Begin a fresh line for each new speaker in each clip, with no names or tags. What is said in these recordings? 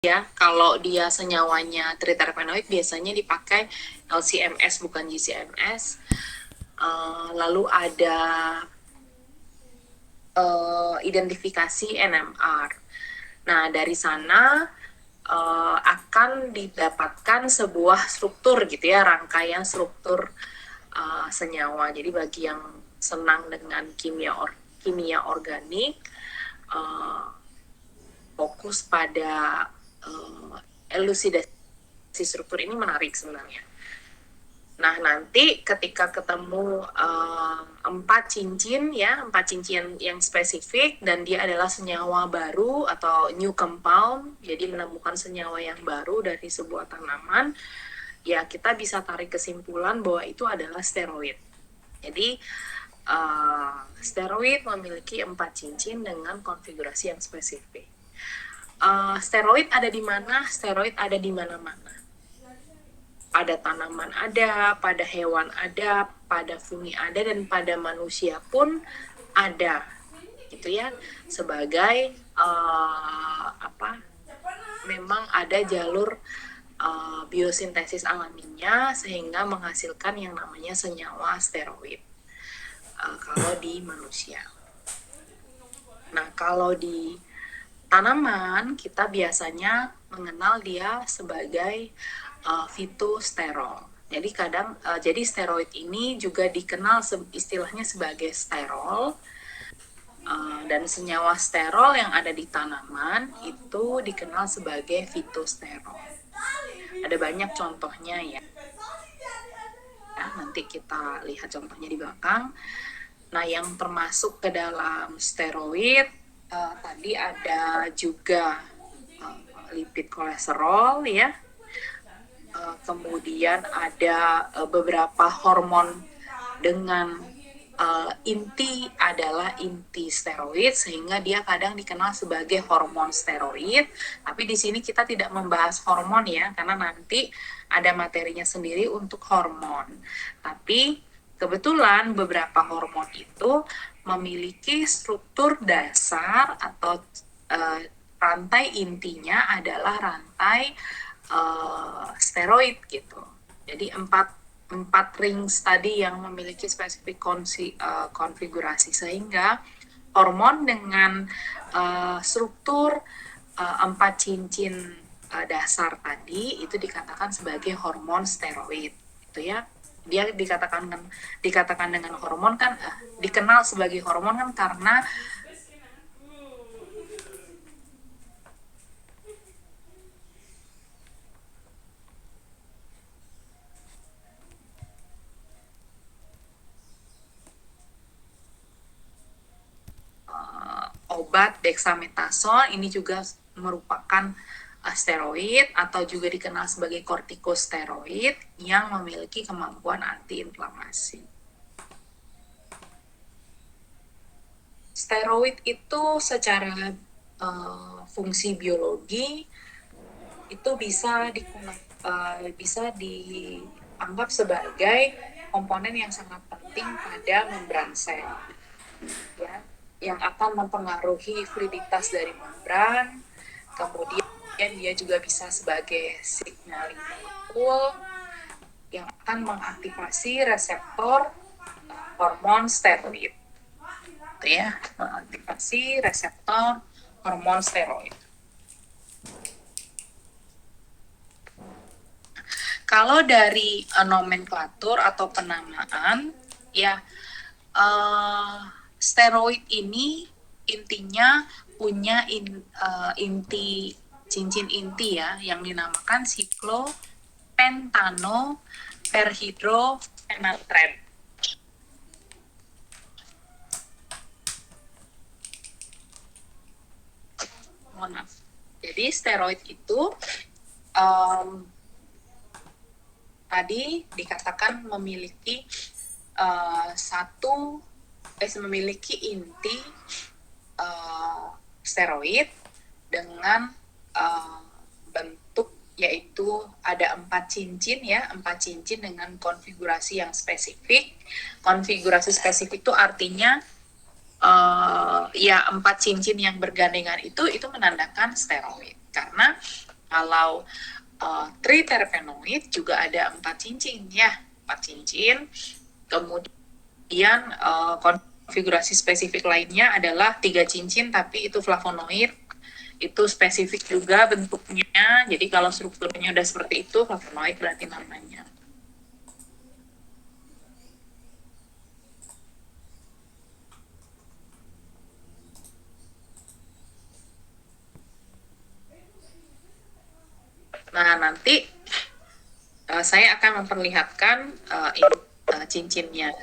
ya. Kalau dia senyawanya triterpenoid biasanya dipakai LCMS bukan GCMS. Lalu ada identifikasi NMR. Nah, dari sana akan didapatkan sebuah struktur gitu ya, rangkaian struktur senyawa. Jadi bagi yang senang dengan kimia organik, fokus pada elusidasi struktur ini menarik sebenarnya. Nah, nanti ketika ketemu 4 cincin yang spesifik dan dia adalah senyawa baru atau new compound, jadi menemukan senyawa yang baru dari sebuah tanaman, ya kita bisa tarik kesimpulan bahwa itu adalah steroid. Jadi steroid memiliki 4 cincin dengan konfigurasi yang spesifik. Steroid ada di mana? Steroid ada di mana-mana. Pada tanaman ada, pada hewan ada, pada fungi ada, dan pada manusia pun ada, gitu ya. Sebagai memang ada jalur biosintesis alaminya sehingga menghasilkan yang namanya senyawa steroid kalau di manusia. Nah, kalau di tanaman kita biasanya mengenal dia sebagai fitosterol. Jadi steroid ini juga dikenal istilahnya sebagai sterol. Dan senyawa sterol yang ada di tanaman itu dikenal sebagai fitosterol. Ada banyak contohnya ya. Nanti kita lihat contohnya di belakang. Nah, yang termasuk ke dalam steroid tadi ada juga lipid kolesterol ya. Kemudian ada beberapa hormon dengan inti adalah inti steroid, sehingga dia kadang dikenal sebagai hormon steroid. Tapi di sini kita tidak membahas hormon ya, karena nanti ada materinya sendiri untuk hormon. Tapi kebetulan beberapa hormon itu memiliki struktur dasar atau rantai intinya adalah rantai steroid gitu. Jadi empat rings tadi yang memiliki spesifik konfigurasi, sehingga hormon dengan struktur 4 cincin dasar tadi itu dikatakan sebagai hormon steroid, gitu ya. Dia dikatakan dengan hormon kan, dikenal sebagai hormon kan karena obat dexamethasone ini juga merupakan steroid atau juga dikenal sebagai kortikosteroid yang memiliki kemampuan antiinflamasi. Steroid itu secara fungsi biologi itu bisa dianggap sebagai komponen yang sangat penting pada membran sel, ya, yang akan mempengaruhi fluiditas dari membran. Kemudian dia juga bisa sebagai signaling molekul yang akan mengaktifasi reseptor hormon steroid, ya, mengaktifasi reseptor hormon steroid. Kalau dari nomenklatur atau penamaan, ya, steroid ini intinya punya cincin inti ya, yang dinamakan cyclopentanoperhidrofenatren. Jadi steroid itu tadi dikatakan memiliki memiliki inti steroid dengan bentuk yaitu ada 4 cincin ya, 4 cincin dengan konfigurasi yang spesifik. Konfigurasi spesifik itu artinya 4 cincin yang bergandengan itu menandakan steroid, karena kalau triterpenoid juga ada 4 cincin ya, 4 cincin. Kemudian konfigurasi spesifik lainnya adalah 3 cincin tapi itu flavonoid, itu spesifik juga bentuknya. Jadi kalau strukturnya udah seperti itu, flavonoid berarti namanya. Nah, nanti saya akan memperlihatkan cincinnya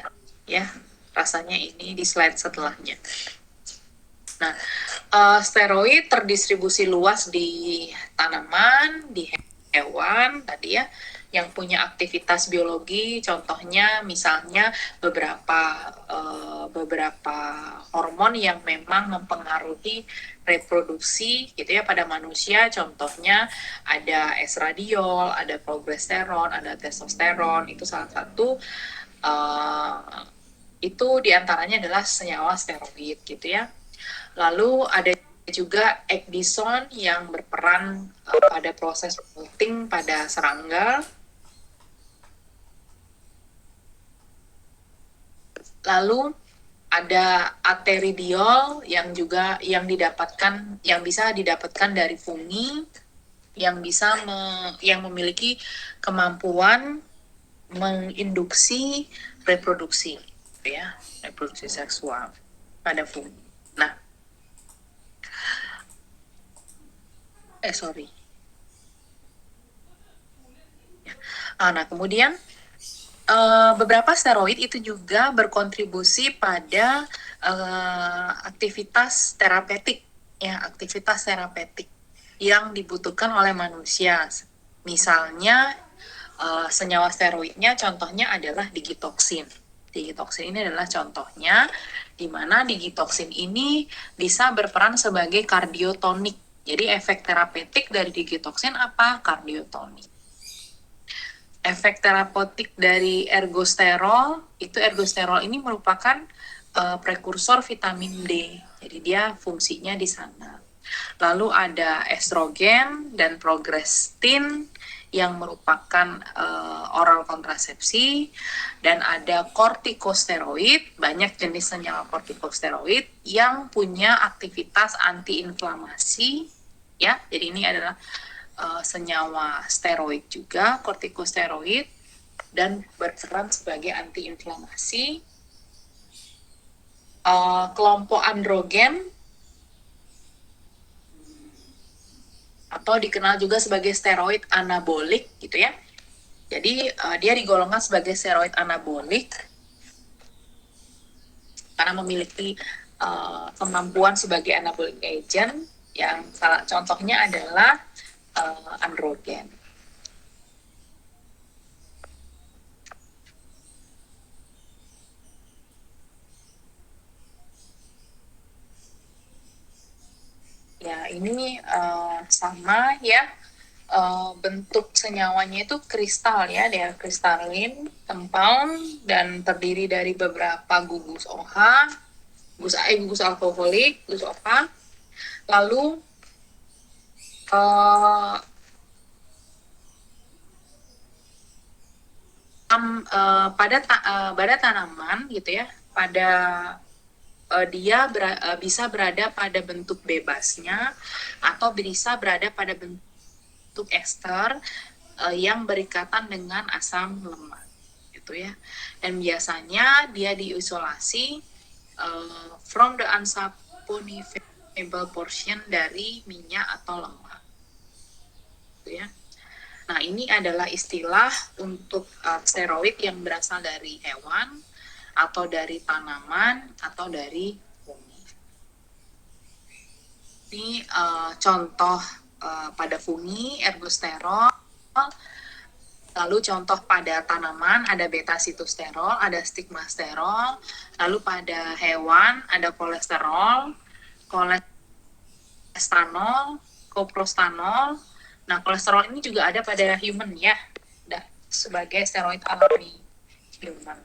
ya. Rasanya ini di slide setelahnya. Nah, steroid terdistribusi luas di tanaman, di hewan tadi ya, yang punya aktivitas biologi. Contohnya misalnya beberapa hormon yang memang mempengaruhi reproduksi gitu ya pada manusia. Contohnya ada estradiol, ada progesteron, ada testosteron. Itu salah satu itu diantaranya adalah senyawa steroid gitu ya. Lalu ada juga ecdison yang berperan pada proses molting pada serangga. Lalu ada ateridiol yang juga yang bisa didapatkan dari fungi yang yang memiliki kemampuan menginduksi reproduksi ya, reproduksi seksual pada fungi. Nah, sorry. Nah, kemudian beberapa steroid itu juga berkontribusi pada aktivitas terapeutik ya, aktivitas terapeutik yang dibutuhkan oleh manusia. Misalnya senyawa steroidnya contohnya adalah digitoksin. Digitoksin ini adalah contohnya, di mana digitoksin ini bisa berperan sebagai kardiotonik. Jadi efek terapeutik dari digitoksin apa? Kardiotonik. Efek terapeutik dari ergosterol, itu ergosterol ini merupakan prekursor vitamin D. Jadi dia fungsinya di sana. Lalu ada estrogen dan progestin yang merupakan oral kontrasepsi, dan ada kortikosteroid, banyak jenis senyawa kortikosteroid yang punya aktivitas antiinflamasi ya. Jadi ini adalah senyawa steroid juga, kortikosteroid, dan berperan sebagai antiinflamasi. Kelompok androgen atau dikenal juga sebagai steroid anabolik gitu ya. Jadi dia digolongkan sebagai steroid anabolik karena memiliki kemampuan sebagai anabolic agent, yang salah contohnya adalah androgen. Ya, ini sama ya, bentuk senyawanya itu kristal ya, dia kristalin, compound, dan terdiri dari beberapa gugus OH, gugus alkoholik, gugus OH. Lalu pada tanaman gitu ya, dia bisa berada pada bentuk bebasnya atau bisa berada pada bentuk ester yang berikatan dengan asam lemak gitu ya. Dan biasanya dia diisolasi from the unsaponifiable portion dari minyak atau lemak gitu ya. Nah, ini adalah istilah untuk steroid yang berasal dari hewan atau dari tanaman atau dari fungi. Ini contoh pada fungi, ergosterol. Lalu contoh pada tanaman ada beta-sitosterol, ada stigmasterol. Lalu pada hewan ada kolesterol, kolestanol, koprostanol. Nah, kolesterol ini juga ada pada human ya, sebagai steroid alami human.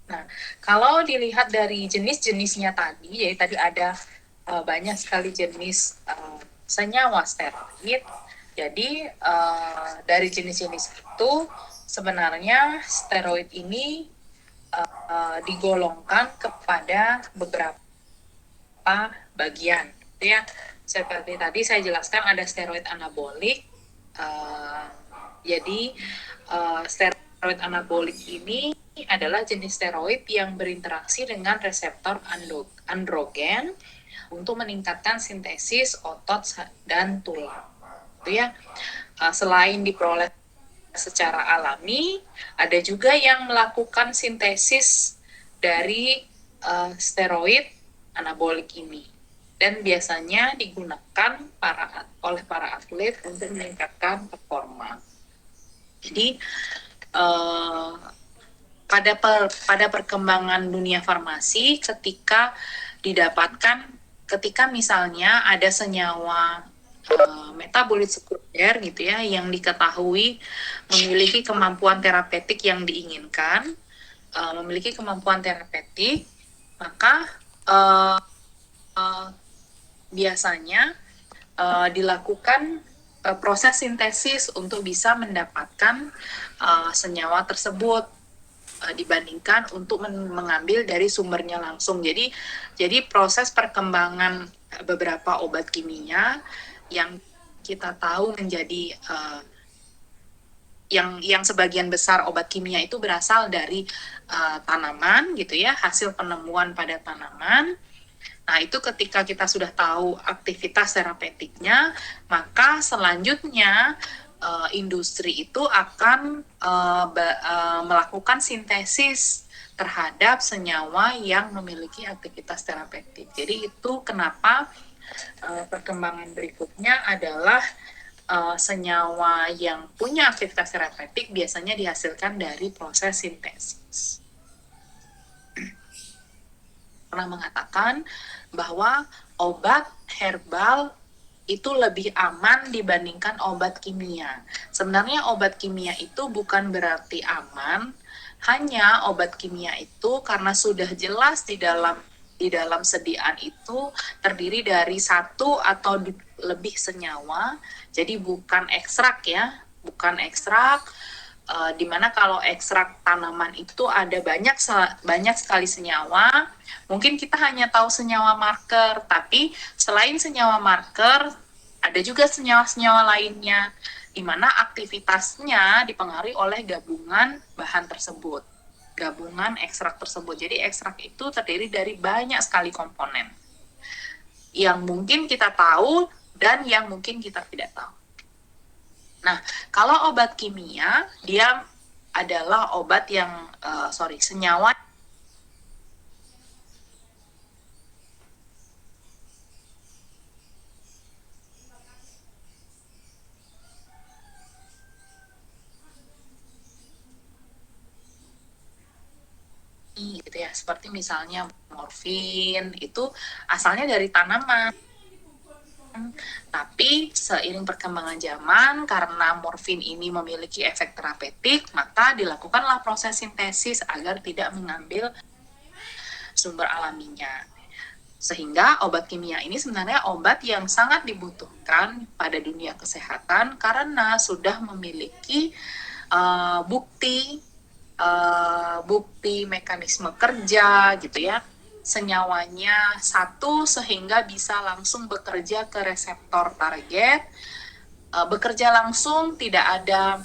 Nah, kalau dilihat dari jenis-jenisnya tadi, jadi tadi ada banyak sekali jenis senyawa steroid. Jadi dari jenis-jenis itu sebenarnya steroid ini digolongkan kepada beberapa bagian. Ya, seperti tadi saya jelaskan ada steroid anabolik. Jadi steroid anabolik ini adalah jenis steroid yang berinteraksi dengan reseptor androgen untuk meningkatkan sintesis otot dan tulang. Itu ya. Selain diperoleh secara alami, ada juga yang melakukan sintesis dari steroid anabolik ini. Dan biasanya digunakan oleh para atlet untuk meningkatkan performa. Jadi pada perkembangan dunia farmasi ketika misalnya ada senyawa metabolit sekunder gitu ya yang diketahui memiliki kemampuan terapeutik yang diinginkan, maka biasanya dilakukan proses sintesis untuk bisa mendapatkan senyawa tersebut dibandingkan untuk mengambil dari sumbernya langsung. Jadi proses perkembangan beberapa obat kimia yang kita tahu menjadi yang sebagian besar obat kimia itu berasal dari tanaman gitu ya, hasil penemuan pada tanaman. Nah, itu ketika kita sudah tahu aktivitas terapeutiknya, maka selanjutnya industri itu akan melakukan sintesis terhadap senyawa yang memiliki aktivitas terapeutik. Jadi itu kenapa perkembangan berikutnya adalah senyawa yang punya aktivitas terapeutik biasanya dihasilkan dari proses sintesis. Pernah mengatakan bahwa obat herbal itu lebih aman dibandingkan obat kimia. Sebenarnya obat kimia itu bukan berarti aman, hanya obat kimia itu karena sudah jelas di dalam sediaan itu terdiri dari satu atau lebih senyawa, jadi bukan ekstrak ya, bukan ekstrak. Dimana kalau ekstrak tanaman itu ada banyak sekali senyawa, mungkin kita hanya tahu senyawa marker, tapi selain senyawa marker ada juga senyawa-senyawa lainnya di mana aktivitasnya dipengaruhi oleh gabungan bahan tersebut, gabungan ekstrak tersebut. Jadi ekstrak itu terdiri dari banyak sekali komponen yang mungkin kita tahu dan yang mungkin kita tidak tahu. Nah, kalau obat kimia, dia adalah obat yang, senyawa gitu ya, seperti misalnya morfin, itu asalnya dari tanaman. Tapi seiring perkembangan zaman, karena morfin ini memiliki efek terapeutik, maka dilakukanlah proses sintesis agar tidak mengambil sumber alaminya. Sehingga obat kimia ini sebenarnya obat yang sangat dibutuhkan pada dunia kesehatan karena sudah memiliki bukti mekanisme kerja gitu ya, senyawanya satu sehingga bisa langsung bekerja ke reseptor target, bekerja langsung, tidak ada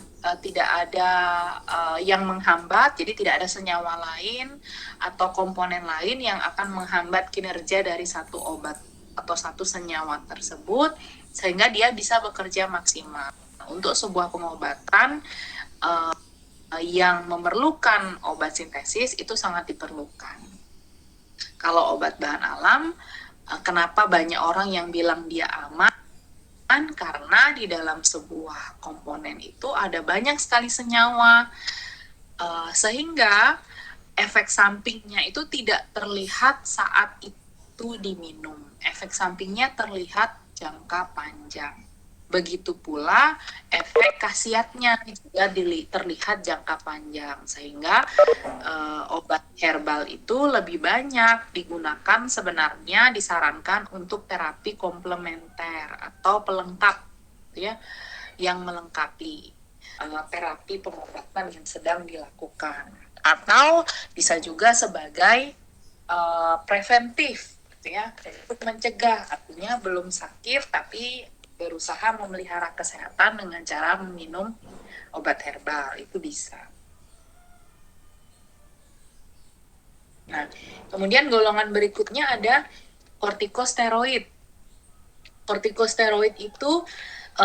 yang menghambat, jadi tidak ada senyawa lain atau komponen lain yang akan menghambat kinerja dari satu obat atau satu senyawa tersebut sehingga dia bisa bekerja maksimal. Untuk sebuah pengobatan yang memerlukan obat sintesis itu sangat diperlukan. Kalau obat bahan alam, kenapa banyak orang yang bilang dia aman? Karena di dalam sebuah komponen itu ada banyak sekali senyawa, sehingga efek sampingnya itu tidak terlihat saat itu diminum. Efek sampingnya terlihat jangka panjang. Begitu pula efek khasiatnya juga terlihat jangka panjang, sehingga obat herbal itu lebih banyak digunakan, sebenarnya disarankan untuk terapi komplementer atau pelengkap, ya, yang melengkapi terapi pengobatan yang sedang dilakukan, atau bisa juga sebagai preventif, gitu ya, untuk mencegah, artinya belum sakit tapi berusaha memelihara kesehatan dengan cara meminum obat herbal, itu bisa. Nah, kemudian golongan berikutnya ada kortikosteroid. Kortikosteroid itu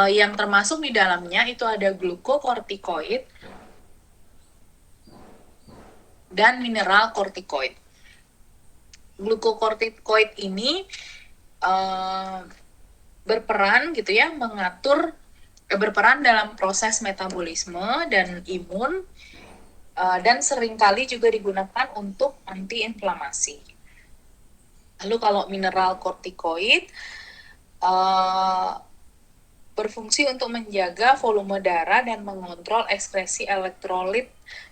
yang termasuk di dalamnya itu ada glukokortikoid dan mineral kortikoid. Glukokortikoid ini berperan gitu ya, berperan dalam proses metabolisme dan imun, dan seringkali juga digunakan untuk antiinflamasi. Lalu kalau mineral kortikoid berfungsi untuk menjaga volume darah dan mengontrol ekspresi elektrolit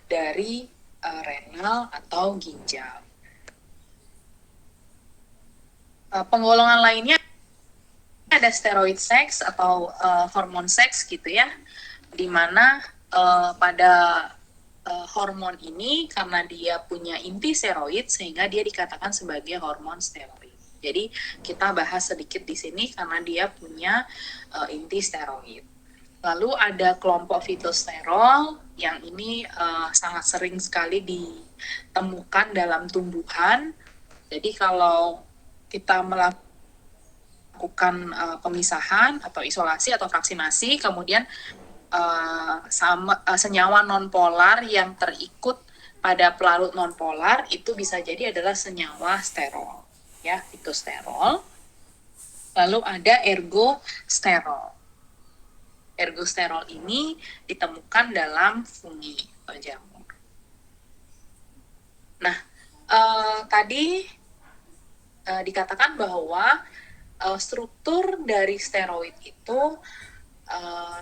dari renal atau ginjal. Penggolongan lainnya ada steroid seks atau hormon seks gitu ya, di mana pada hormon ini karena dia punya inti steroid sehingga dia dikatakan sebagai hormon steroid. Jadi kita bahas sedikit di sini karena dia punya inti steroid. Lalu ada kelompok fitosterol yang ini sangat sering sekali ditemukan dalam tumbuhan. Jadi kalau kita melakukan pemisahan atau isolasi atau vaksinasi, kemudian senyawa nonpolar yang terikut pada pelarut nonpolar itu bisa jadi adalah senyawa sterol, ya, fitosterol. Lalu ada ergosterol. Ergosterol ini ditemukan dalam fungi atau jamur. Nah, tadi dikatakan bahwa struktur dari steroid itu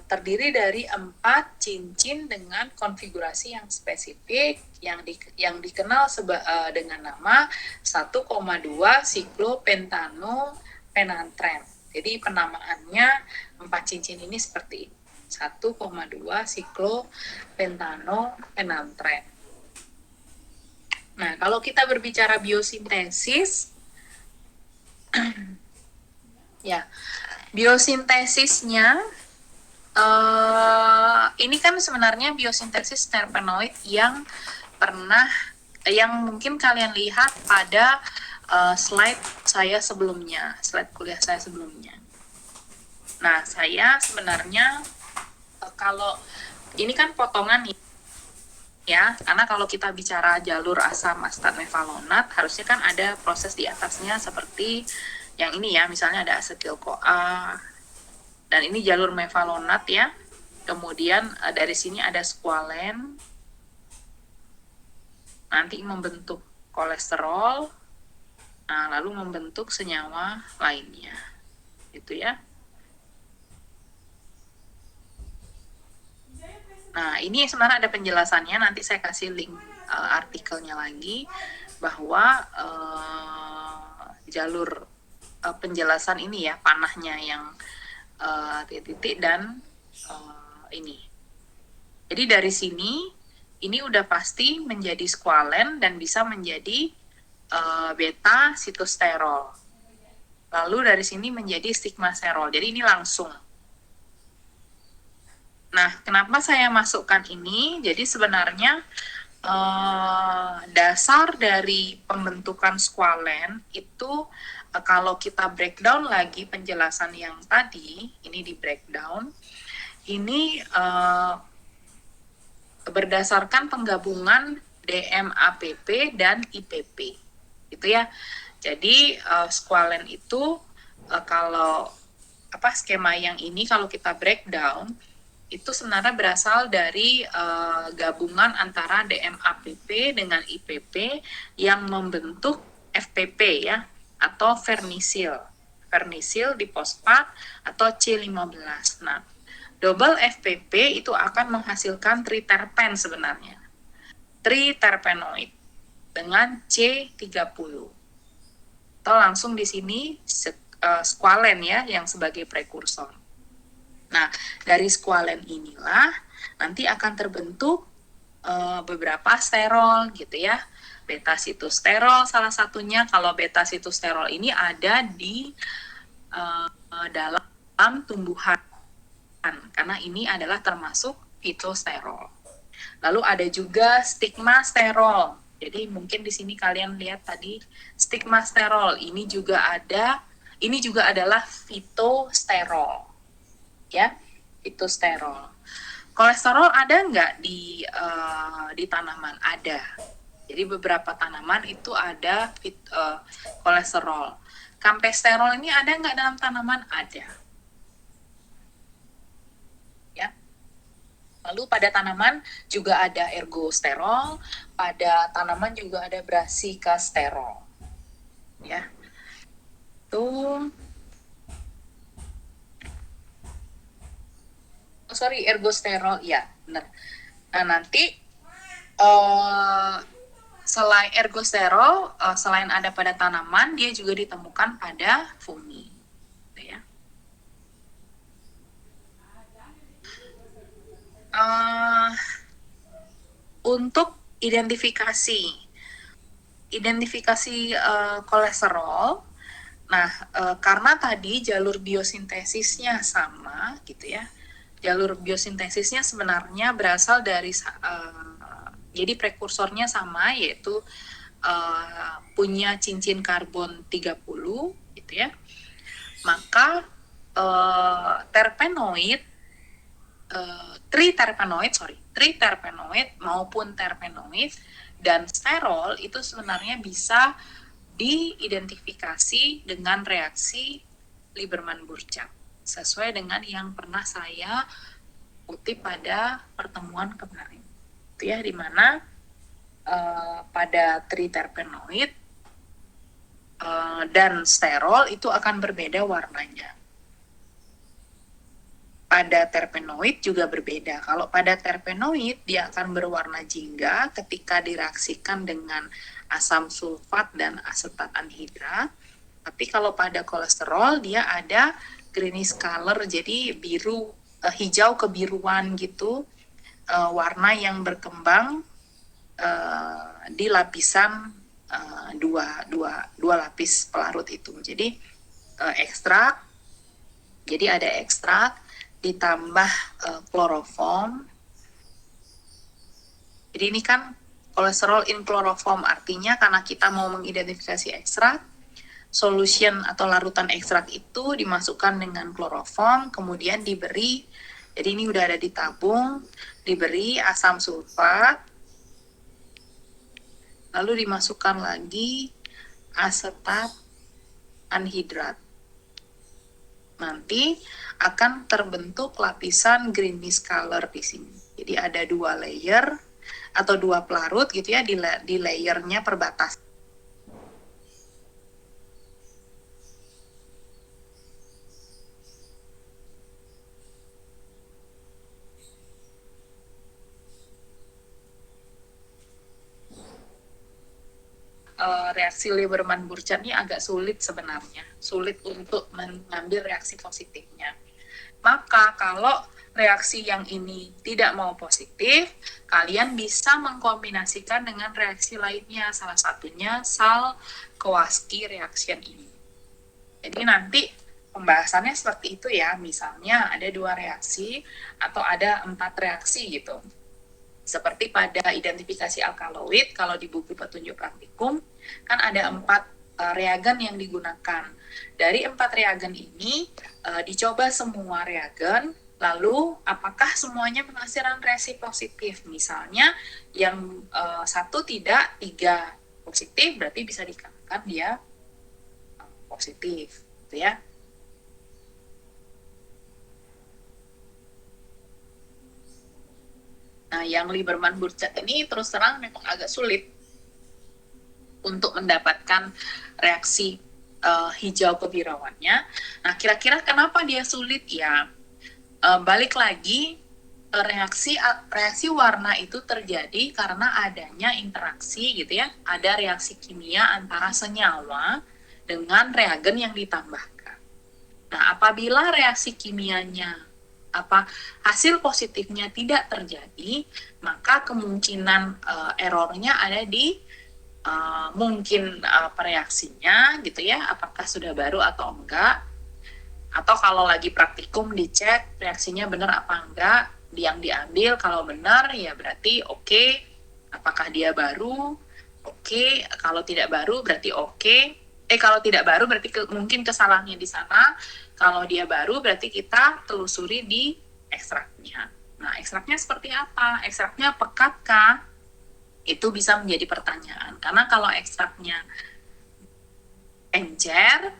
terdiri dari 4 cincin dengan konfigurasi yang spesifik yang dikenal dengan nama 1,2 siklopentanopenantren. Jadi penamaannya 4 cincin ini seperti ini. 1,2 siklopentanopenantren. Nah, kalau kita berbicara biosintesis, ya, biosintesisnya ini kan sebenarnya biosintesis terpenoid yang mungkin kalian lihat pada slide kuliah saya sebelumnya. Nah, saya sebenarnya kalau ini kan potongan nih, ya, karena kalau kita bicara jalur asam astat mevalonat harusnya kan ada proses di atasnya seperti yang ini ya, misalnya ada asetil-CoA, dan ini jalur mevalonat ya. Kemudian dari sini ada squalen, nanti membentuk kolesterol, nah lalu membentuk senyawa lainnya, gitu ya. Nah, ini sebenarnya ada penjelasannya, nanti saya kasih link artikelnya lagi, bahwa jalur penjelasan ini ya, panahnya yang titik-titik dan ini. Jadi dari sini, ini udah pasti menjadi squalen dan bisa menjadi beta sitosterol. Lalu dari sini menjadi stigmasterol. Jadi ini langsung. Nah, kenapa saya masukkan ini? Jadi sebenarnya dasar dari pembentukan squalen itu kalau kita breakdown lagi penjelasan yang tadi, ini di breakdown, ini berdasarkan penggabungan DMAPP dan IPP, gitu ya. Jadi squalen itu kalau skema yang ini kalau kita breakdown itu sebenarnya berasal dari gabungan antara DMAPP dengan IPP yang membentuk FPP ya, atau vernisil. fernisil difosfat atau C15. Nah, double FPP itu akan menghasilkan triterpen sebenarnya. Triterpenoid dengan C30. Atau langsung di sini squalen ya yang sebagai prekursor. Nah, dari squalen inilah nanti akan terbentuk beberapa sterol gitu ya. Beta sitosterol salah satunya. Kalau beta sitosterol ini ada di dalam tumbuhan karena ini adalah termasuk fitosterol. Lalu ada juga stigmasterol. Jadi mungkin di sini kalian lihat tadi stigmasterol ini juga ada. Ini juga adalah fitosterol, ya, fitosterol. Kolesterol ada nggak di tanaman? Ada. Jadi beberapa tanaman itu ada kolesterol. Kampesterol ini ada nggak dalam tanaman? Ada. Ya. Lalu pada tanaman juga ada ergosterol, pada tanaman juga ada brassikasterol. Ya. Tuh. Oh, sorry, ergosterol, ya, benar. Nah, nanti selain ergosterol, selain ada pada tanaman, dia juga ditemukan pada fungi. Ya. Untuk identifikasi kolesterol, nah karena tadi jalur biosintesisnya sama gitu ya, jalur biosintesisnya sebenarnya berasal dari jadi prekursornya sama, yaitu punya cincin karbon 30 gitu ya, maka triterpenoid maupun terpenoid dan sterol itu sebenarnya bisa diidentifikasi dengan reaksi Lieberman-Burchard sesuai dengan yang pernah saya kutip pada pertemuan kemarin. Itu ya, di mana pada triterpenoid dan sterol itu akan berbeda warnanya. Pada terpenoid juga berbeda. Kalau pada terpenoid dia akan berwarna jingga ketika direaksikan dengan asam sulfat dan asetat anhidrat. Tapi kalau pada kolesterol dia ada greenish color, jadi biru, hijau kebiruan gitu, warna yang berkembang di lapisan dua lapis pelarut itu. Jadi ekstrak, jadi ada ekstrak ditambah kloroform. Jadi ini kan kolesterol in kloroform, artinya karena kita mau mengidentifikasi ekstrak, solution atau larutan ekstrak itu dimasukkan dengan kloroform, kemudian diberi, jadi ini udah ada di tabung, diberi asam sulfat, lalu dimasukkan lagi asetat anhidrat. Nanti akan terbentuk lapisan greenish color di sini. Jadi ada dua layer atau dua pelarut gitu ya di layernya perbatas. Reaksi Lieberman-Burchard ini agak sulit sebenarnya, sulit untuk mengambil reaksi positifnya. Maka kalau reaksi yang ini tidak mau positif, kalian bisa mengkombinasikan dengan reaksi lainnya, salah satunya Sal-Kowalski reaction ini. Jadi nanti pembahasannya seperti itu ya, misalnya ada 2 reaksi atau ada 4 reaksi gitu. Seperti pada identifikasi alkaloid, kalau di buku petunjuk praktikum, kan ada 4 reagen yang digunakan. Dari 4 reagen ini, dicoba semua reagen, lalu apakah semuanya menghasilkan reaksi positif? Misalnya, yang 1 tidak, 3 positif, berarti bisa dikatakan dia positif, gitu ya. Nah, yang Lieberman-Burchard ini terus terang memang agak sulit untuk mendapatkan reaksi hijau kebirauannya. Nah, kira-kira kenapa dia sulit ya? Balik lagi, reaksi warna itu terjadi karena adanya interaksi gitu ya, ada reaksi kimia antara senyawa dengan reagen yang ditambahkan. Nah, apabila reaksi kimianya hasil positifnya tidak terjadi, maka kemungkinan errornya ada di mungkin reaksinya gitu ya, apakah sudah baru atau enggak, atau kalau lagi praktikum dicek reaksinya benar apa enggak yang diambil. Kalau benar ya berarti oke, apakah dia baru, oke. Kalau tidak baru berarti oke. Kalau tidak baru berarti mungkin kesalahannya di sana. Kalau dia baru berarti kita telusuri di ekstraknya. Nah, ekstraknya seperti apa? Ekstraknya pekatkah? Itu bisa menjadi pertanyaan. Karena kalau ekstraknya encer,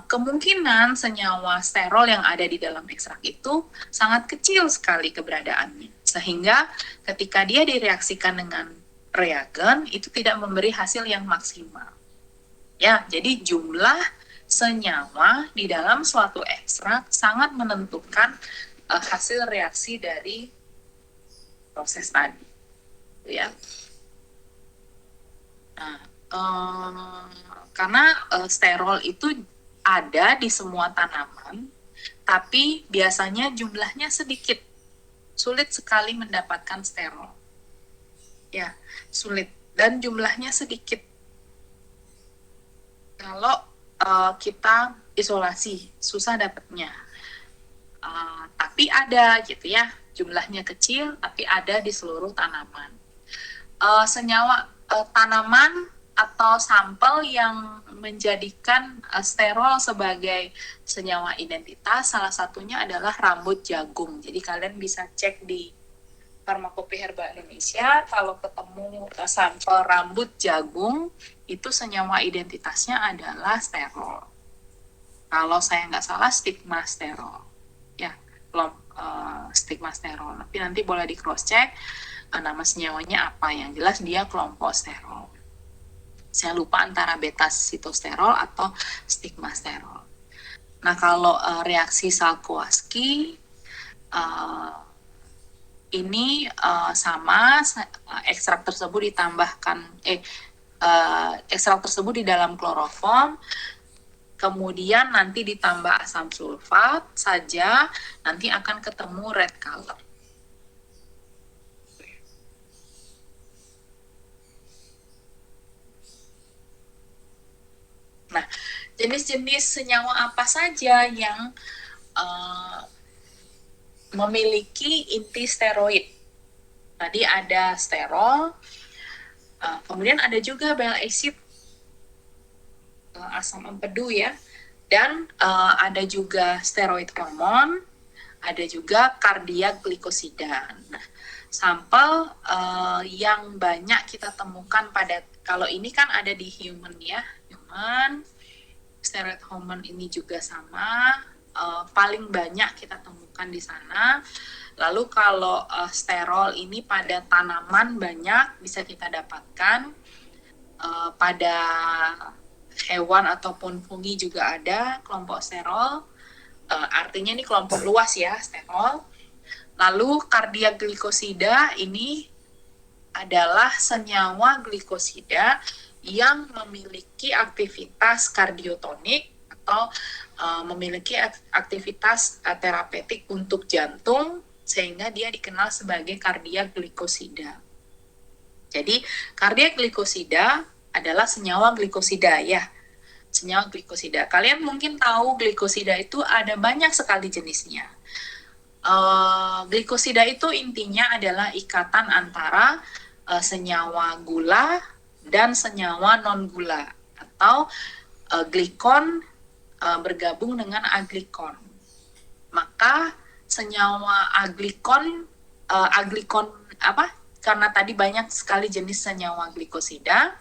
kemungkinan senyawa sterol yang ada di dalam ekstrak itu sangat kecil sekali keberadaannya. Sehingga ketika dia direaksikan dengan reagen, itu tidak memberi hasil yang maksimal. Ya, jadi jumlah senyawa di dalam suatu ekstrak sangat menentukan hasil reaksi dari proses tadi. Ya. Nah, karena sterol itu ada di semua tanaman, tapi biasanya jumlahnya sedikit, sulit sekali mendapatkan sterol. Ya, sulit dan jumlahnya sedikit. Kalau kita isolasi, susah dapatnya. Tapi ada gitu ya, jumlahnya kecil, tapi ada di seluruh tanaman. Senyawa tanaman atau sampel yang menjadikan sterol sebagai senyawa identitas, salah satunya adalah rambut jagung. Jadi kalian bisa cek di Farmakopeia Herba Indonesia, kalau ketemu sampel rambut jagung, itu senyawa identitasnya adalah sterol. Kalau saya nggak salah stigma sterol. Ya, stigma sterol. Tapi nanti boleh di cross check nama senyawanya apa. Yang jelas dia kelompok sterol. Saya lupa antara beta sitosterol atau stigma sterol. Nah, kalau reaksi Salkowski ini sama, ekstrak tersebut ditambahkan ekstrak tersebut di dalam kloroform, kemudian nanti ditambah asam sulfat saja, nanti akan ketemu red color. Nah, jenis-jenis senyawa apa saja yang memiliki inti steroid? Tadi ada sterol, kemudian ada juga bile acid, asam empedu ya, dan ada juga steroid hormon, ada juga kardiak glikosida. Nah, sampel yang banyak kita temukan kalau ini kan ada di human ya, human, steroid hormon ini juga sama, paling banyak kita temukan di sana. Lalu kalau sterol ini pada tanaman banyak bisa kita dapatkan, pada hewan ataupun fungi juga ada kelompok sterol, artinya ini kelompok luas ya sterol. Lalu kardiak glikosida ini adalah senyawa glikosida yang memiliki aktivitas kardiotonik atau memiliki aktivitas terapeutik untuk jantung, sehingga dia dikenal sebagai kardiak glikosida. Jadi kardiak glikosida adalah senyawa glikosida ya, senyawa glikosida. Kalian mungkin tahu glikosida itu ada banyak sekali jenisnya. Glikosida itu intinya adalah ikatan antara senyawa gula dan senyawa non-gula, atau glikon bergabung dengan aglikon. Maka senyawa aglikon karena tadi banyak sekali jenis senyawa glikosida,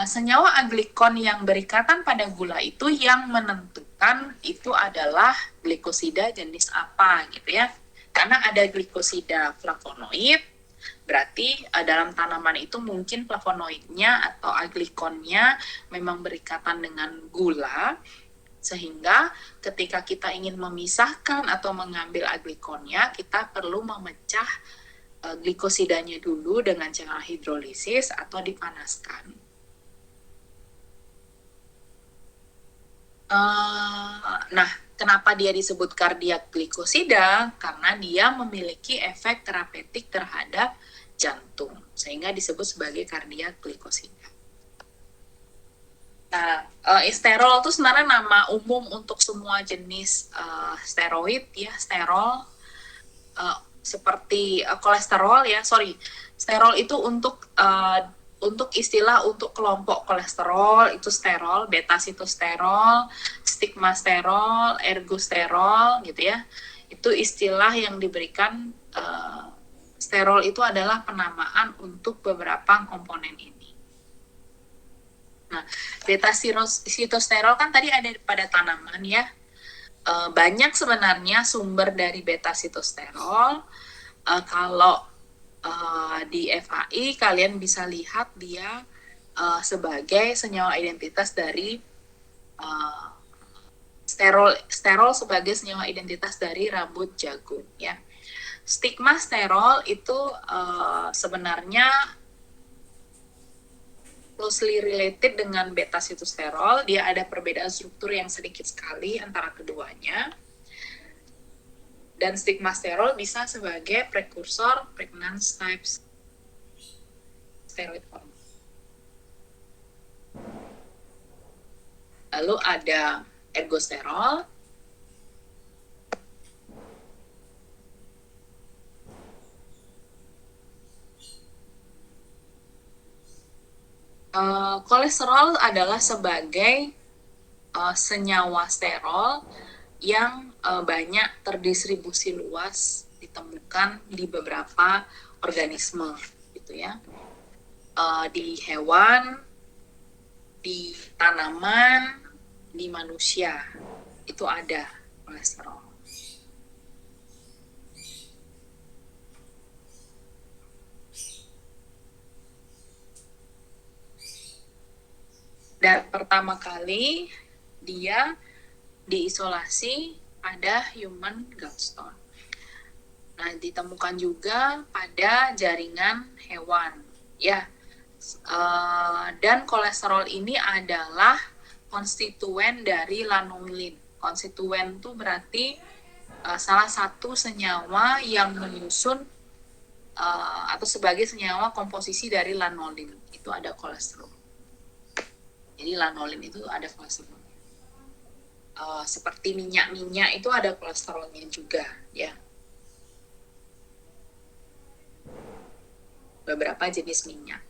senyawa aglikon yang berikatan pada gula itu yang menentukan itu adalah glikosida jenis apa gitu ya. Karena ada glikosida flavonoid, Berarti dalam tanaman itu mungkin flavonoidnya atau aglikonnya memang berikatan dengan gula, sehingga ketika kita ingin memisahkan atau mengambil aglikonnya, kita perlu memecah glikosidanya dulu dengan cara hidrolisis atau dipanaskan. Nah, kenapa dia disebut kardiak glikosida? Karena dia memiliki efek terapeutik terhadap jantung, sehingga disebut sebagai kardiak glikosida. Nah, sterol itu sebenarnya nama umum untuk semua jenis steroid ya, sterol seperti kolesterol ya, sterol itu untuk istilah untuk kelompok kolesterol itu sterol, beta sitosterol, stigmasterol, ergosterol gitu ya. Itu istilah yang diberikan sterol itu adalah penamaan untuk beberapa komponen ini. Nah, beta sitosterol kan tadi ada pada tanaman ya. Banyak sebenarnya sumber dari beta sitosterol. Kalau di FAI kalian bisa lihat dia sebagai senyawa identitas dari sterol sebagai senyawa identitas dari rambut jagung ya. Stigmasterol itu sebenarnya closely related dengan beta sitosterol. Dia ada perbedaan struktur yang sedikit sekali antara keduanya. Dan stigmasterol bisa sebagai prekursor pregnancy type steroid hormone. Lalu ada ergosterol. Kolesterol adalah sebagai senyawa sterol yang banyak terdistribusi luas ditemukan di beberapa organisme gitu ya, di hewan, di tanaman, di manusia itu ada kolesterol. Dan pertama kali dia diisolasi pada human gallstone. Nah, ditemukan juga pada jaringan hewan, ya. Dan kolesterol ini adalah konstituen dari lanolin. Konstituen itu berarti salah satu senyawa yang menyusun atau sebagai senyawa komposisi dari lanolin. Itu ada kolesterol. Jadi lanolin itu ada kolesterol. Seperti minyak-minyak itu ada kolesterolnya juga ya. Beberapa jenis minyak.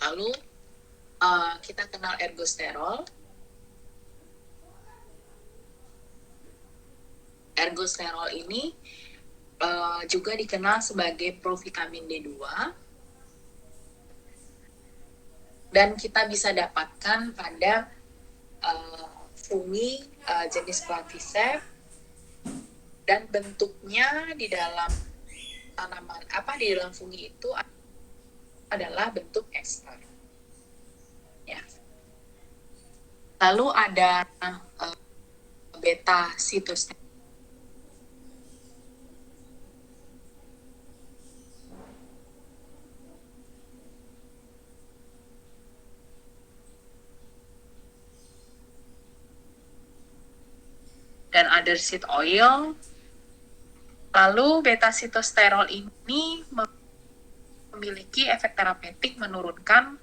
Lalu kita kenal ergosterol. Ergosterol ini juga dikenal sebagai provitamin D2 dan kita bisa dapatkan pada fungi jenis claviceps dan bentuknya di dalam tanaman di dalam fungi itu adalah bentuk ester ya. Lalu ada beta sitosterol. Dan other seed oil. Lalu beta sitosterol ini memiliki efek terapeutik menurunkan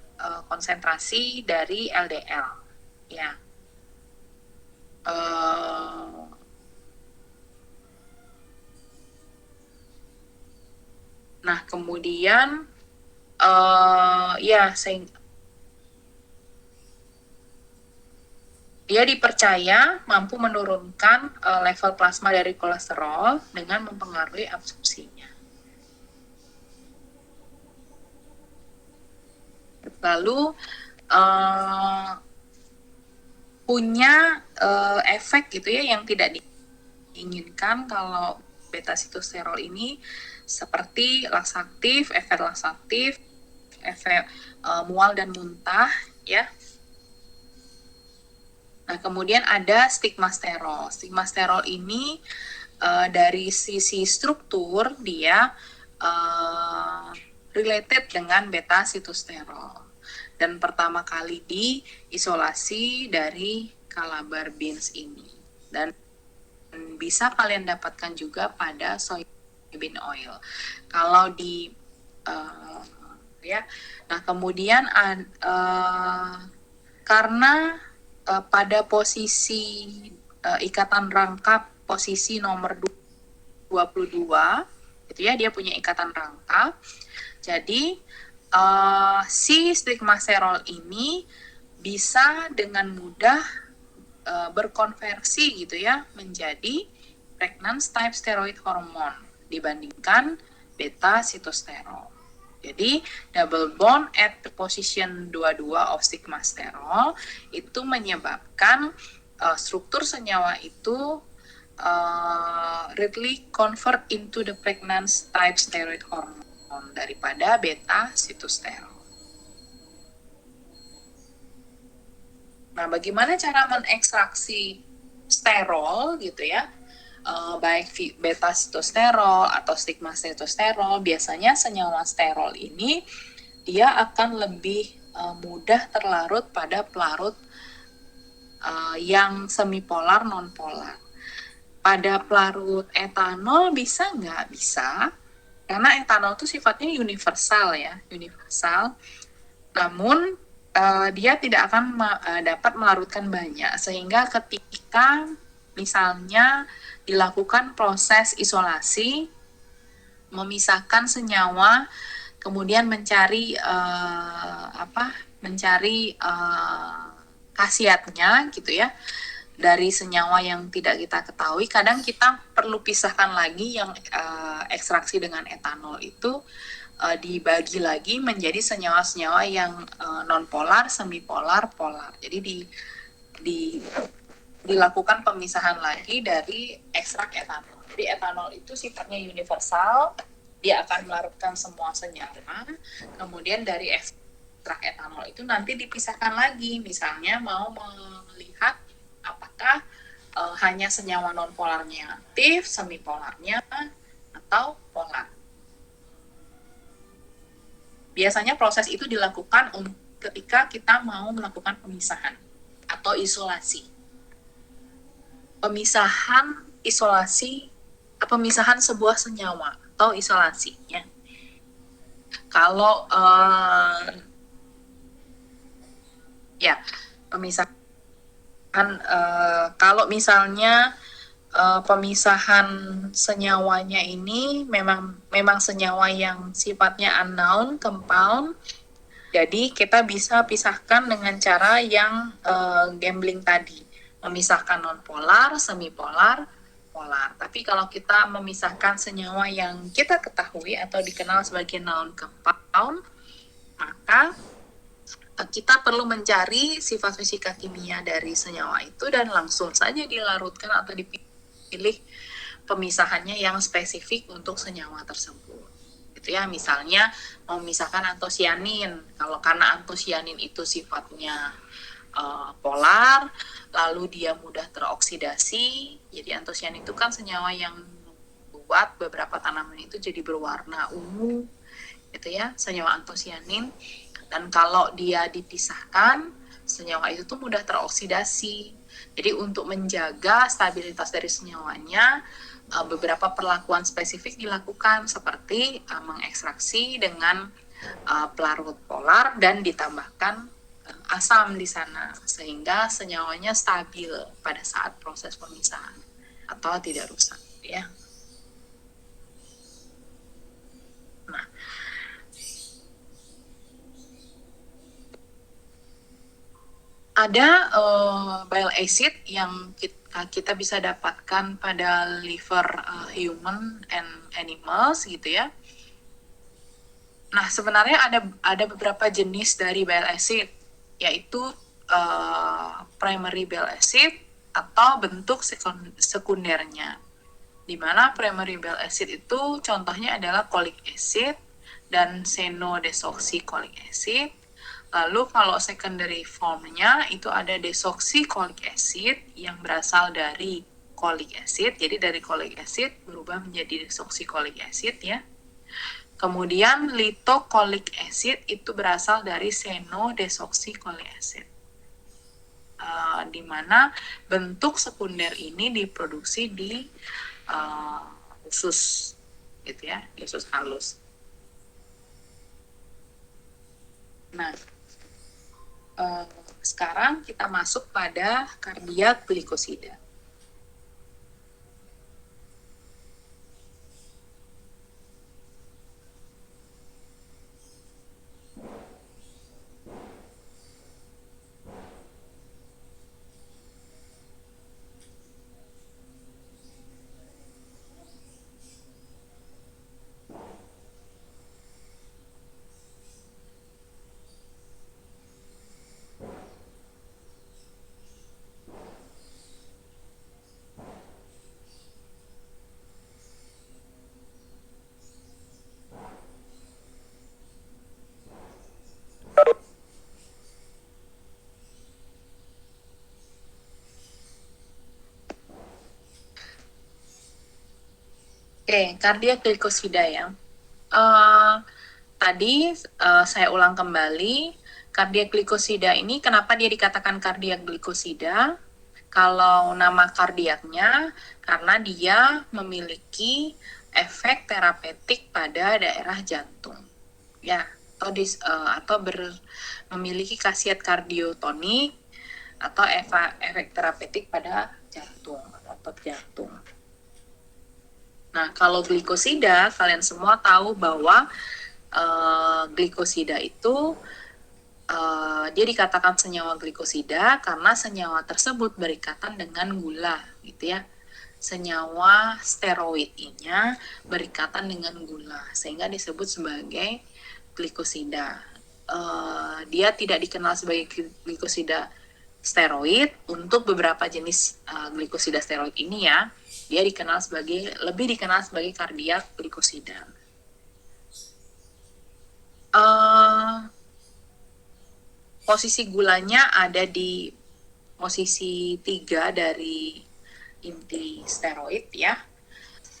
konsentrasi dari LDL ya. Nah, kemudian dia dipercaya mampu menurunkan level plasma dari kolesterol dengan mempengaruhi absorpsinya. Lalu punya efek gitu ya yang tidak diinginkan kalau beta sitosterol ini, seperti laksaktif, efek mual dan muntah ya. Nah, kemudian ada stigmasterol. Stigmasterol ini dari sisi struktur dia related dengan beta sitosterol. Dan pertama kali diisolasi dari Calabar beans ini. Dan bisa kalian dapatkan juga pada soybean oil. Kalau di ya, nah kemudian karena pada posisi ikatan rangkap posisi nomor 22 gitu ya, dia punya ikatan rangkap. Jadi si stigmasterol ini bisa dengan mudah berkonversi gitu ya menjadi pregnant type steroid hormone dibandingkan beta sitosterol. Jadi double bond at the position 22 of stigmasterol itu menyebabkan struktur senyawa itu readily convert into the pregnant type steroid hormone daripada beta sitosterol. Nah, bagaimana cara mengekstraksi sterol gitu ya? Baik beta sitosterol atau stigmasterol, biasanya senyawa sterol ini dia akan lebih mudah terlarut pada pelarut yang semipolar nonpolar. Pada pelarut etanol bisa nggak? Bisa, karena etanol itu sifatnya universal ya, universal. Namun dia tidak akan dapat melarutkan banyak, sehingga ketika misalnya dilakukan proses isolasi, memisahkan senyawa, kemudian mencari khasiatnya gitu ya dari senyawa yang tidak kita ketahui. Kadang kita perlu pisahkan lagi yang ekstraksi dengan etanol itu, dibagi lagi menjadi senyawa-senyawa yang nonpolar, semipolar, polar. Jadi dilakukan pemisahan lagi dari ekstrak etanol. Jadi etanol itu sifatnya universal, dia akan melarutkan semua senyawa. Kemudian dari ekstrak etanol itu nanti dipisahkan lagi, misalnya mau melihat apakah hanya senyawa nonpolarnya aktif, semipolarnya, atau polar. Biasanya proses itu dilakukan ketika kita mau melakukan pemisahan atau isolasi. Pemisahan sebuah senyawa atau isolasinya. Kalau pemisahan kalau misalnya pemisahan senyawanya ini memang senyawa yang sifatnya unknown compound, jadi kita bisa pisahkan dengan cara yang gambling tadi, memisahkan nonpolar, semipolar, polar. Tapi kalau kita memisahkan senyawa yang kita ketahui atau dikenal sebagai known compound, maka kita perlu mencari sifat fisika kimia dari senyawa itu dan langsung saja dilarutkan atau dipilih pemisahannya yang spesifik untuk senyawa tersebut. Gitu ya, misalnya memisahkan antosianin. Kalau karena antosianin itu sifatnya polar, lalu dia mudah teroksidasi. Jadi antosianin itu kan senyawa yang membuat beberapa tanaman itu jadi berwarna ungu, gitu ya, senyawa antosianin. Dan kalau dia dipisahkan, senyawa itu tuh mudah teroksidasi. Jadi untuk menjaga stabilitas dari senyawanya, beberapa perlakuan spesifik dilakukan, seperti mengekstraksi dengan pelarut polar dan ditambahkan asam di sana, sehingga senyawanya stabil pada saat proses pemisahan atau tidak rusak ya. Nah, ada bile acid yang kita bisa dapatkan pada liver human and animals gitu ya. Nah, sebenarnya ada beberapa jenis dari bile acid yaitu primary bile acid atau bentuk sekundernya. Di mana primary bile acid itu contohnya adalah cholic acid dan seno-desoxycholic acid. Lalu kalau secondary formnya itu ada desoxycholic acid yang berasal dari cholic acid. Jadi dari cholic acid berubah menjadi desoxycholic acid ya. Kemudian lithocholic acid itu berasal dari seno-desoxycholic acid. Di mana bentuk sekunder ini diproduksi di usus gitu ya, di usus halus. Nah, sekarang kita masuk pada kardiak glikosida. Oke, kardiak glikosida ya. Tadi saya ulang kembali, kardiak glikosida ini kenapa dia dikatakan kardiak glikosida? Kalau nama kardiaknya karena dia memiliki efek terapeutik pada daerah jantung, ya, atau memiliki khasiat kardiotonik atau efek terapeutik pada jantung atau otot jantung. Nah, kalau glikosida, kalian semua tahu bahwa glikosida itu dia dikatakan senyawa glikosida karena senyawa tersebut berikatan dengan gula, gitu ya. Senyawa steroidnya berikatan dengan gula, sehingga disebut sebagai glikosida. Dia tidak dikenal sebagai glikosida steroid untuk beberapa jenis glikosida steroid ini ya. Dia lebih dikenal sebagai kardiak glikosida. Posisi gulanya ada di posisi 3 dari inti steroid ya.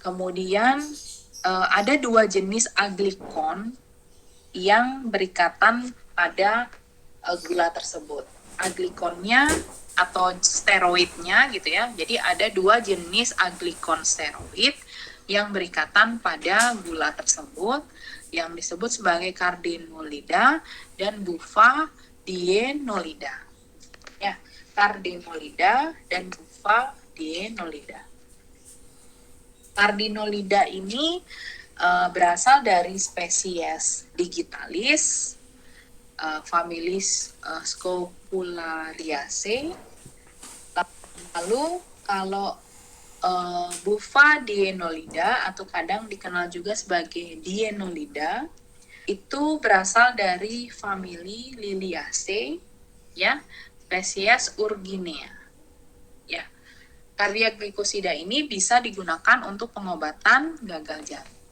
Kemudian ada 2 jenis aglikon yang berikatan pada gula tersebut. Aglikonnya atau steroidnya gitu ya. Jadi ada 2 jenis aglikon steroid yang berikatan pada gula tersebut yang disebut sebagai cardenolida dan bufadienolida. Ya, cardenolida dan bufadienolida. Cardenolida ini berasal dari spesies digitalis, familis Scopulariaceae. Lalu kalau bufadienolida atau kadang dikenal juga sebagai dienolida itu berasal dari famili Liliaceae ya, spesies Urginea. Ya. Kardiak glikosida ini bisa digunakan untuk pengobatan gagal jantung.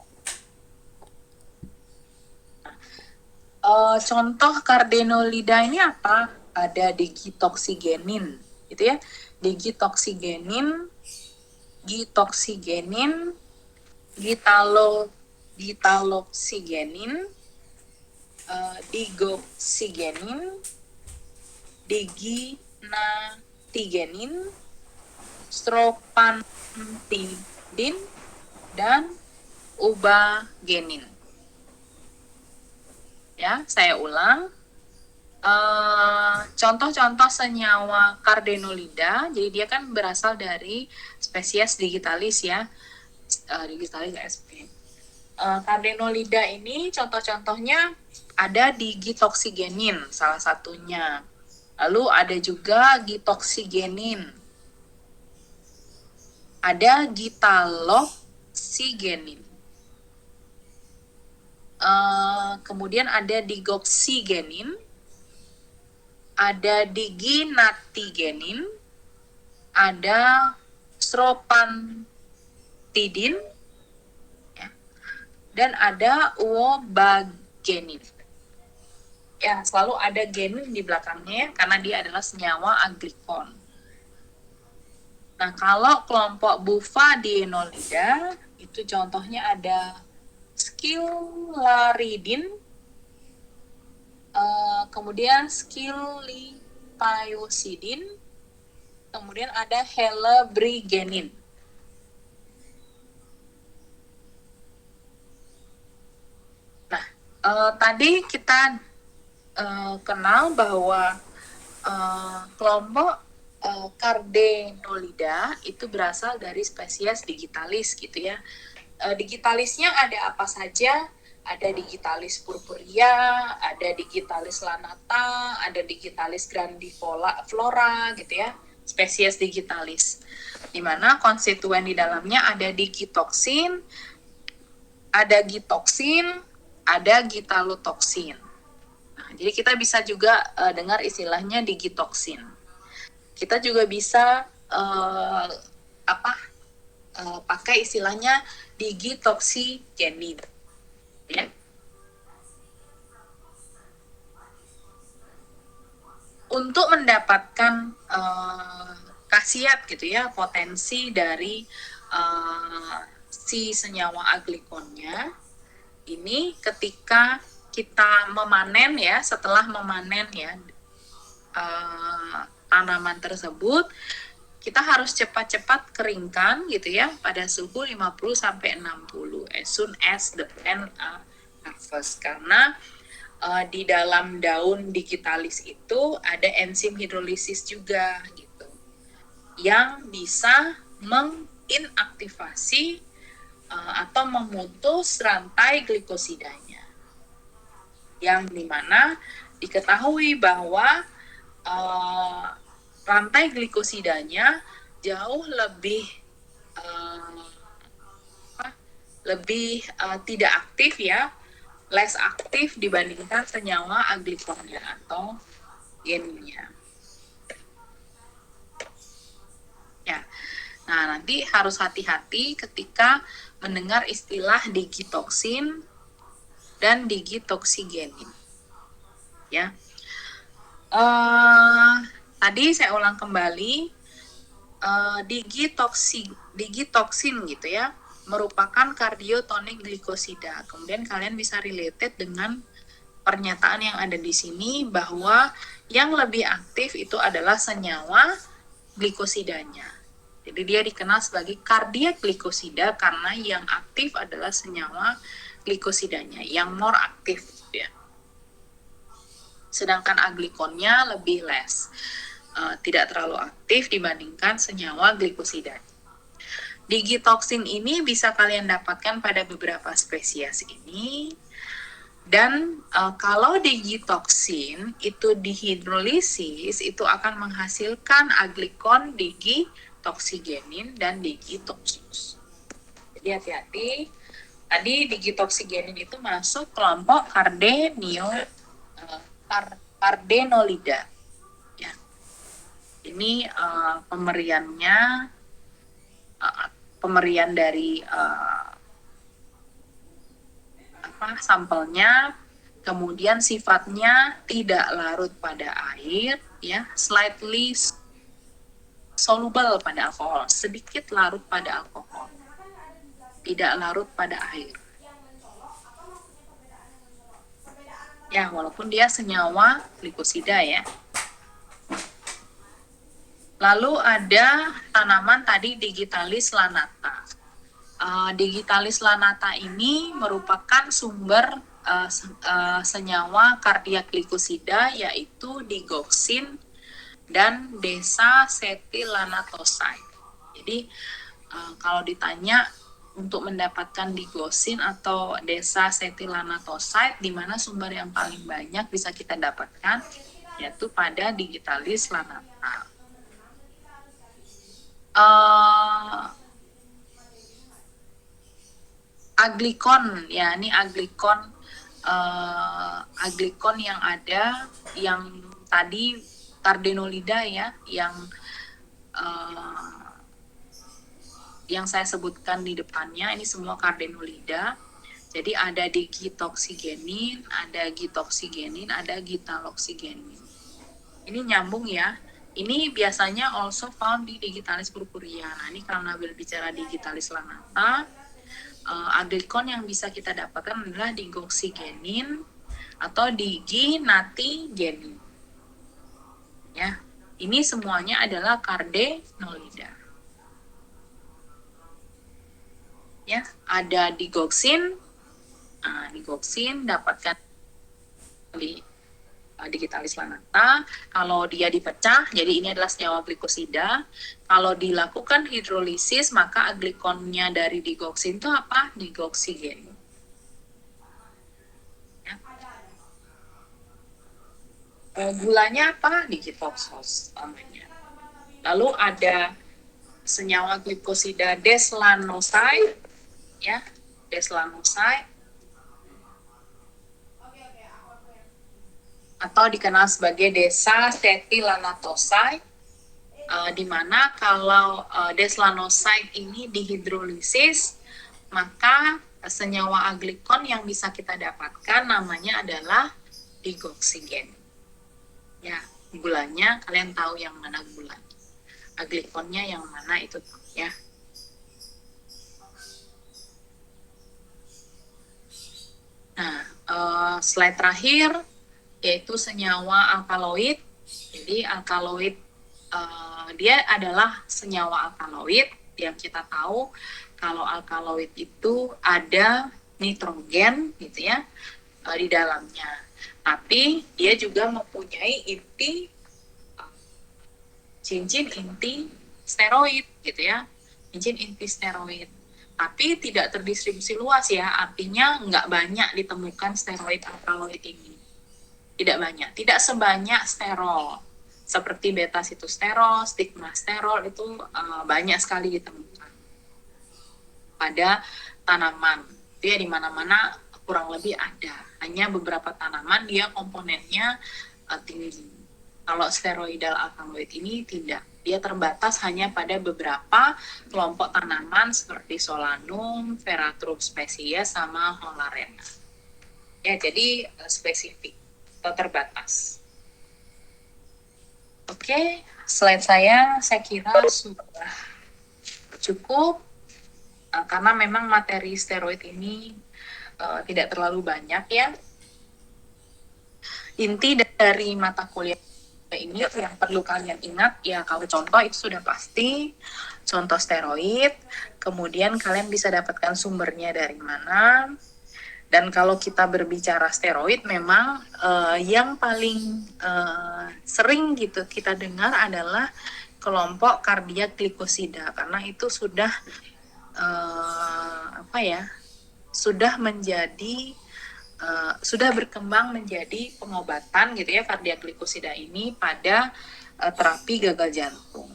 Contoh cardenolida ini apa? Ada digitoksigenin, gitu ya. Digitoksigenin, gitaloksigenin, digoksigenin, diginatigenin, stropantidin, dan ubagenin. Ya, saya ulang. Contoh-contoh senyawa cardenolida, jadi dia kan berasal dari spesies digitalis ya, digitalis sp. Cardenolida ini contoh-contohnya ada digitoksigenin salah satunya. Lalu ada juga gitoksigenin. Ada gitaloksigenin. Kemudian ada digoksigenin, ada diginatigenin, ada stropantidin, ya, dan ada uobagenin. Ya, selalu ada genin di belakangnya karena dia adalah senyawa aglikon. Nah, kalau kelompok bufadienolida itu contohnya ada skillaridin, kemudian skillipiosidin, kemudian ada helebrigenin. Nah, tadi kita kenal bahwa kelompok Cardenolida itu berasal dari spesies digitalis gitu ya. Digitalisnya ada apa saja? Ada digitalis purpurea, ada digitalis lanata, ada digitalis grandiflora gitu ya, spesies digitalis. Di mana konstituen di dalamnya ada digitoksin, ada gitoksin, ada gitalotoksin. Nah, jadi kita bisa juga dengar istilahnya digitoksin. Kita juga bisa pakai istilahnya digitoksigenin. Ya. Untuk mendapatkan khasiat gitu ya, potensi dari si senyawa aglikonnya ini ketika kita memanen ya, setelah memanen ya tanaman tersebut, kita harus cepat-cepat keringkan gitu ya pada suhu 50 sampai 60 as soon as the plant harvest, karena di dalam daun digitalis itu ada enzim hidrolisis juga gitu yang bisa menginaktivasi atau memutus rantai glikosidanya, yang dimana diketahui bahwa rantai glikosidanya jauh lebih tidak aktif ya, less aktif dibandingkan senyawa aglikonnya atau gennya. Ya. Nah, nanti harus hati-hati ketika mendengar istilah digitoksin dan digitoksigenin. Ya. Tadi saya ulang kembali, digitoksin gitu ya, merupakan kardiotonik glikosida. Kemudian kalian bisa related dengan pernyataan yang ada di sini bahwa yang lebih aktif itu adalah senyawa glikosidanya. Jadi dia dikenal sebagai kardiak glikosida karena yang aktif adalah senyawa glikosidanya, yang more aktif ya. Sedangkan aglikonnya lebih less, tidak terlalu aktif dibandingkan senyawa glikosida. Digitoksin ini bisa kalian dapatkan pada beberapa spesies ini. Dan kalau digitoksin itu dihidrolisis, itu akan menghasilkan aglikon, digitoksigenin, dan digitoksus. Jadi hati-hati, tadi digitoksigenin itu masuk kelompok Cardenolida. Ya. Ini pemerian dari sampelnya, kemudian sifatnya tidak larut pada air ya, slightly soluble pada alkohol, sedikit larut pada alkohol, tidak larut pada air ya, walaupun dia senyawa glikosida ya. Lalu ada tanaman tadi digitalis lanata. Digitalis lanata ini merupakan sumber senyawa kardiak glikosida, yaitu digoxin dan desacetylanatoside. Jadi kalau ditanya untuk mendapatkan digoxin atau desacetylanatoside, di mana sumber yang paling banyak bisa kita dapatkan, yaitu pada digitalis lanata. Aglikon ya, ini aglikon yang ada yang tadi cardenolida ya, yang saya sebutkan di depannya, ini semua cardenolida. Jadi ada digitoksigenin, ada gitoksigenin, ada gitaloksigenin. Ini nyambung ya. Ini biasanya also found di Digitalis purpurea. Nah, ini karena berbicara Digitalis lanata, aglikon yang bisa kita dapatkan adalah digoksigenin atau diginatigenin. Ya, ini semuanya adalah cardenolida. Ya, ada digoksin. Digoksin dapatkan di Digitalis lanata. Kalau dia dipecah, jadi ini adalah senyawa glikosida. Kalau dilakukan hidrolisis, maka aglikonnya dari digoksin itu apa? Digoksigen. Ya. Gulanya apa? Digitoksos namanya. Lalu ada senyawa glikosida deslanoside, ya, deslanoside, atau dikenal sebagai desacetylanatoside, di mana kalau deslanoside ini dihidrolisis, maka senyawa aglikon yang bisa kita dapatkan namanya adalah digoksigen. Ya, gulanya kalian tahu yang mana gulanya. Aglikonnya yang mana itu ya. Nah, slide terakhir yaitu senyawa alkaloid. Jadi alkaloid dia adalah senyawa alkaloid yang kita tahu kalau alkaloid itu ada nitrogen gitu ya di dalamnya. Tapi dia juga mempunyai inti cincin inti steroid gitu ya. Cincin inti steroid. Tapi tidak terdistribusi luas ya, artinya nggak banyak ditemukan steroid alkaloid ini. Tidak banyak, tidak sebanyak sterol. Seperti beta-sitosterol, stigmasterol itu banyak sekali ditemukan pada tanaman. Itu ya di mana-mana kurang lebih ada. Hanya beberapa tanaman dia komponennya tinggi. Kalau steroidal alkaloid ini tidak. Dia terbatas hanya pada beberapa kelompok tanaman seperti Solanum, Veratrum species, sama Holarena. Ya, jadi spesifik atau terbatas. Oke, slide saya kira sudah cukup karena memang materi steroid ini tidak terlalu banyak ya. Inti dari mata kuliah ini yang perlu kalian ingat ya, kalau contoh itu sudah pasti contoh steroid, kemudian kalian bisa dapatkan sumbernya dari mana. Dan kalau kita berbicara steroid, memang yang paling sering gitu kita dengar adalah kelompok kardiak glikosida, karena itu sudah sudah menjadi sudah berkembang menjadi pengobatan gitu ya, kardiak glikosida ini pada terapi gagal jantung.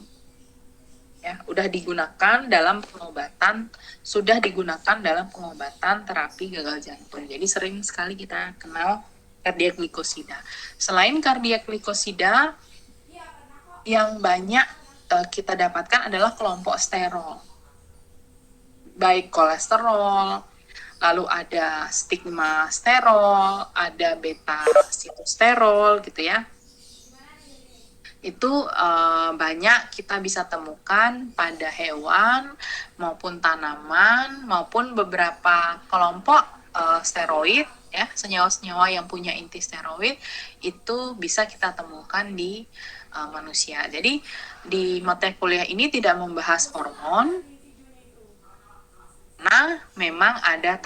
Ya, sudah digunakan dalam pengobatan terapi gagal jantung. Jadi sering sekali kita kenal kardiak glikosida. Selain kardiak glikosida, yang banyak kita dapatkan adalah kelompok sterol. Baik kolesterol, lalu ada stigmasterol, ada beta-sitosterol gitu ya. Itu banyak kita bisa temukan pada hewan maupun tanaman maupun beberapa kelompok steroid ya, senyawa-senyawa yang punya inti steroid itu bisa kita temukan di manusia. Jadi di materi kuliah ini tidak membahas hormon. Nah, memang ada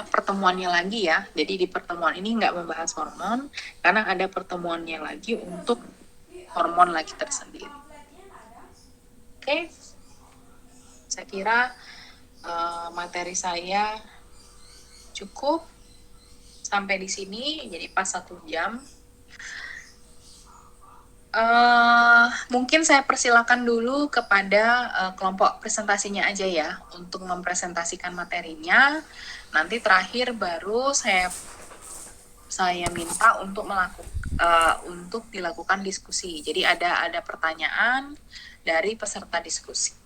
pertemuannya lagi ya. Jadi di pertemuan ini nggak membahas hormon karena ada pertemuannya lagi untuk hormon lagi tersendiri. Oke, saya kira materi saya cukup sampai di sini, jadi pas 1 jam. Mungkin saya persilakan dulu kepada kelompok presentasinya aja ya untuk mempresentasikan materinya. Nanti terakhir baru saya minta untuk melakukan untuk dilakukan diskusi. Jadi ada pertanyaan dari peserta diskusi.